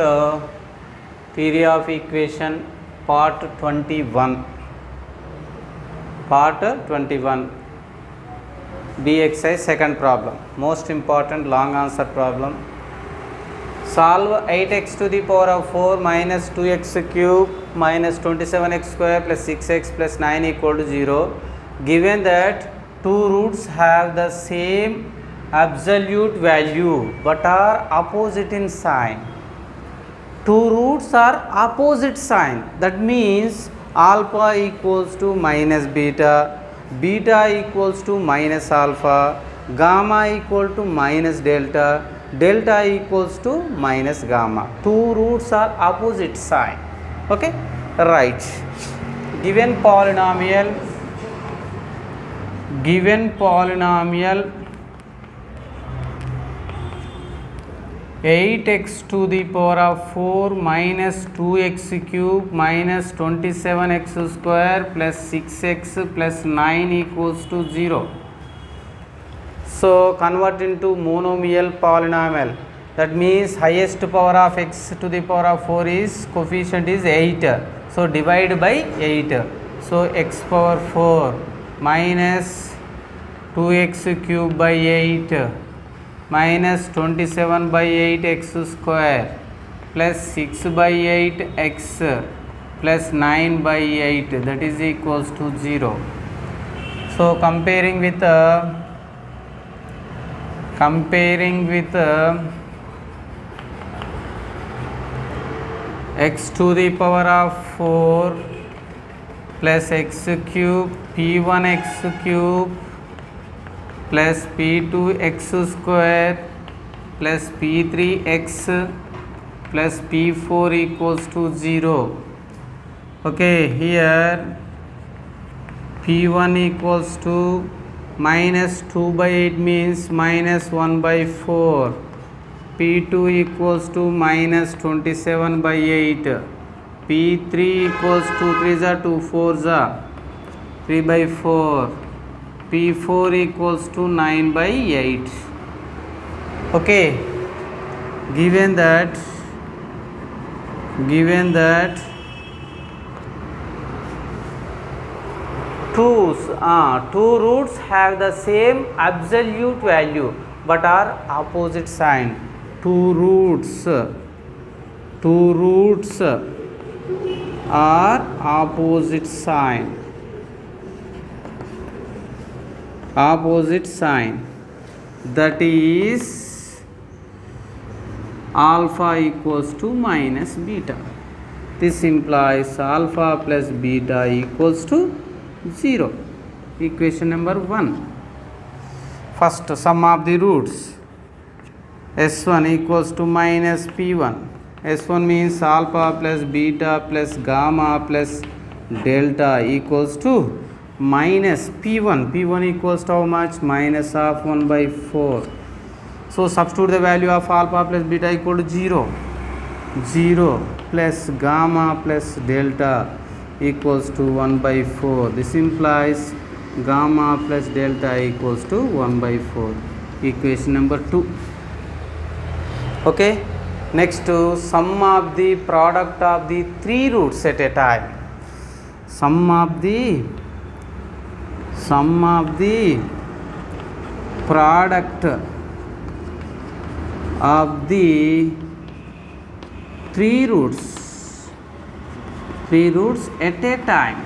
about theory of equation part 21. Part 21. B exercise second problem. Most important long answer problem. Solve 8x to the power of 4 minus 2x cube minus 27x square plus 6x plus 9 equal to 0. Given that two roots have the same absolute value but are opposite in sign. Two roots are opposite sign. That means alpha equals to minus beta, beta equals to minus alpha, gamma equal to minus delta, delta equals to minus gamma. Two roots are opposite sign. Okay, right. Given polynomial 8x to the power of 4 minus 2x cube minus 27x square plus 6x plus 9 equals to 0. So convert into monomial polynomial. That means highest power of x to the power of 4 is coefficient is 8. So divide by 8. So x power 4 minus 2x cube by 8 minus 27 by 8 x square plus 6 by 8 x plus 9 by 8, that is equals to 0. So comparing with x to the power of 4 plus x cube p1x cube plus p2x square plus p3x plus p4 equals to 0. Okay, here p1 equals to minus 2 by 8 means minus 1 by 4, p2 equals to minus 27 by 8, p3 equals to 3 is 2, 4 is 3 by 4, p4 equals to 9 by 8. Okay, given that two roots have the same absolute value but are opposite sign. Two roots are opposite sign. That is alpha equals to minus beta. This implies alpha plus beta equals to 0. Equation number 1. First, sum of the roots. S1 equals to minus P1. S1 means alpha plus beta plus gamma plus delta equals to minus P1. P1 equals to how much? Minus of 1 by 4. So substitute the value of alpha plus beta equal to 0. 0 plus gamma plus delta equals to 1 by 4. This implies gamma plus delta equals to 1 by 4. Equation number 2. Okay. Next to sum of the product of the three roots at a time. Sum of the product of the three roots at a time.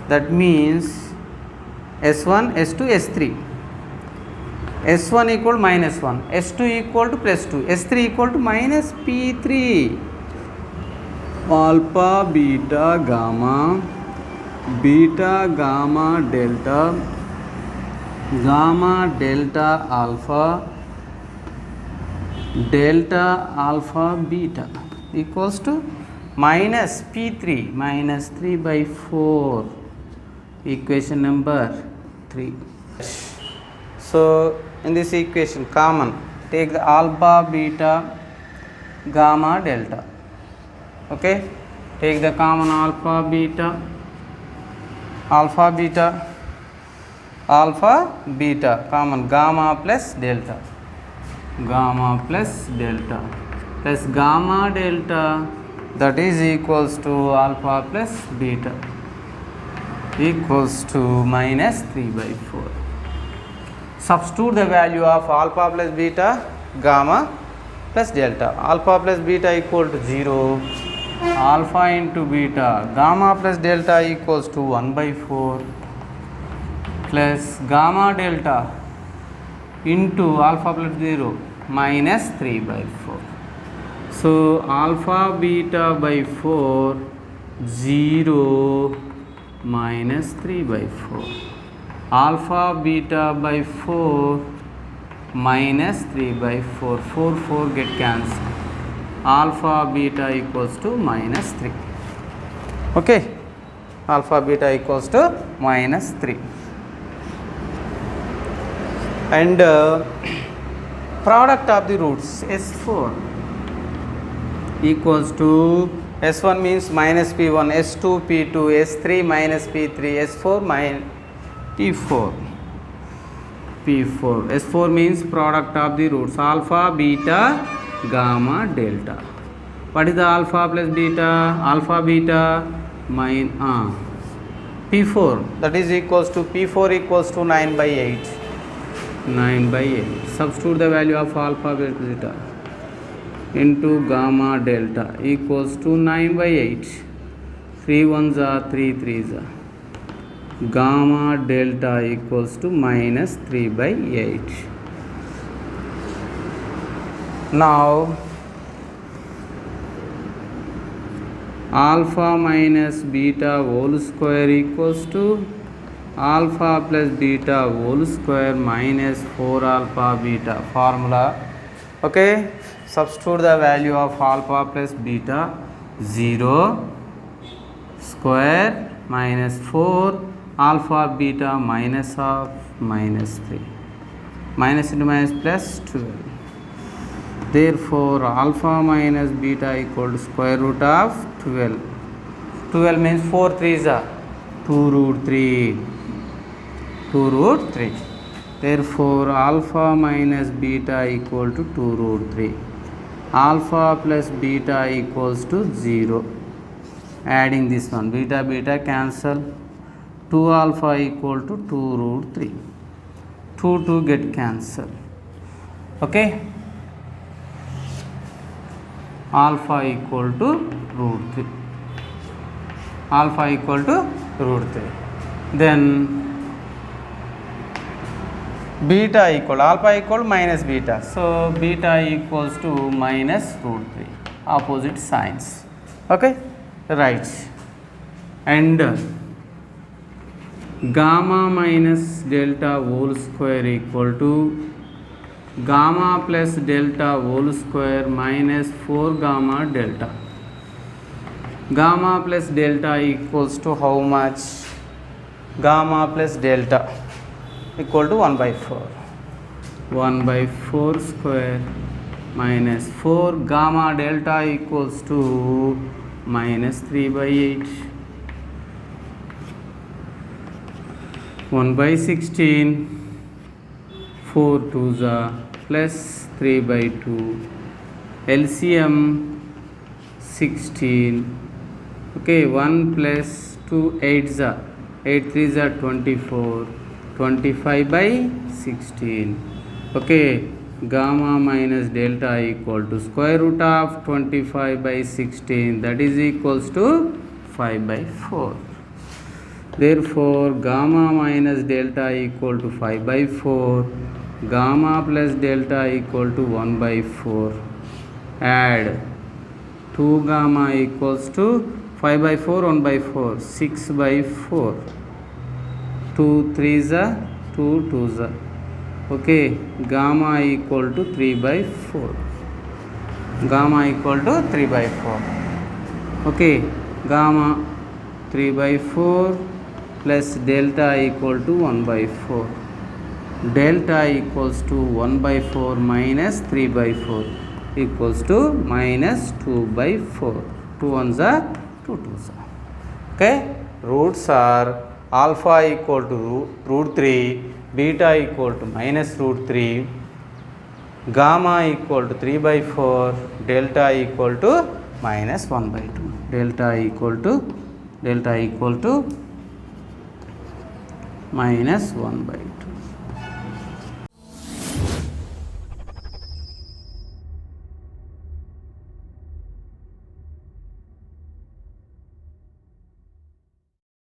That means S1, S2, S3. S1 equal to minus 1, S2 equal to plus 2, S3 equal to minus P3. Alpha, beta, gamma, delta, gamma, delta, alpha, beta equals to minus P3, minus 3 by 4. Equation number 3. So in this equation common, take the alpha, beta, gamma, delta. Okay, take the common alpha, beta, common gamma plus delta. gamma plus delta plus gamma delta, that is equals to alpha plus beta equals to minus 3 by 4. Substitute the value of alpha plus beta, gamma plus delta. Alpha plus beta equal to 0, alpha into beta, gamma plus delta equals to 1 by 4 plus gamma delta into alpha plus 0 minus 3 by 4. So alpha beta by 4, 0 minus 3 by 4. Alpha beta by 4 minus 3 by 4. 4 get cancelled. Alpha beta equals to minus 3. Okay. Alpha beta equals to minus 3. And product of the roots S4 equals to S1 means minus P1, S2 P2, S3 minus P3, S4 minus P4. S4 means product of the roots alpha, beta, gamma, delta. What is the alpha plus beta? Alpha beta P4, that is equals to P4 equals to 9 by 8. 9 by 8. Substitute the value of alpha beta into gamma delta equals to 9 by 8. 3 1s are 3 3s are. Gamma delta equals to minus 3 by 8. Now alpha minus beta whole square equals to alpha plus beta whole square minus 4 alpha beta formula. Okay, substitute the value of alpha plus beta, 0 square minus 4 alpha beta minus of minus 3, minus into minus plus 12. Therefore alpha minus beta equal to square root of 12. 12 means 4 3s are 2 root 3. 2 root 3. Therefore alpha minus beta equal to 2 root 3. Alpha plus beta equals to 0. Adding this one, beta beta cancel. 2 alpha equal to 2 root 3. 2 get cancelled. Okay. Alpha equal to root 3. Alpha equal to root 3. Then beta equal, alpha equal minus beta. So beta equals to minus root 3. Opposite signs. Okay. Right. And gamma minus delta whole square equal to gamma plus delta whole square minus 4 gamma delta. Gamma plus delta equals to how much? Gamma plus delta equal to 1 by 4. 1 by 4 square minus 4 gamma delta equals to minus 3 by 8. 1 by 16. 4 2s are plus 3 by 2. LCM 16. Okay, 1 plus 2 8s are 8 3s are 24. 25 by 16. Okay, gamma minus delta equal to square root of 25 by 16, that is equals to 5 by 4. Therefore gamma minus delta equal to 5 by 4. Gamma plus delta equal to 1 by 4. Add 2 gamma equals to 5 by 4, 1 by 4, 6 by 4. 2 3s are 2 2s are. Okay, gamma equal to 3 by 4. Gamma equal to 3 by 4. Okay, gamma 3 by 4 plus delta equal to 1 by 4. Delta equals to 1 by 4 minus 3 by 4 equals to minus 2 by 4. 2 1s are 2 2s are. Okay, roots are alpha equal to root 3, beta equal to minus root 3, gamma equal to 3/4, delta equal to minus 1/2. Delta equal to minus 1/2.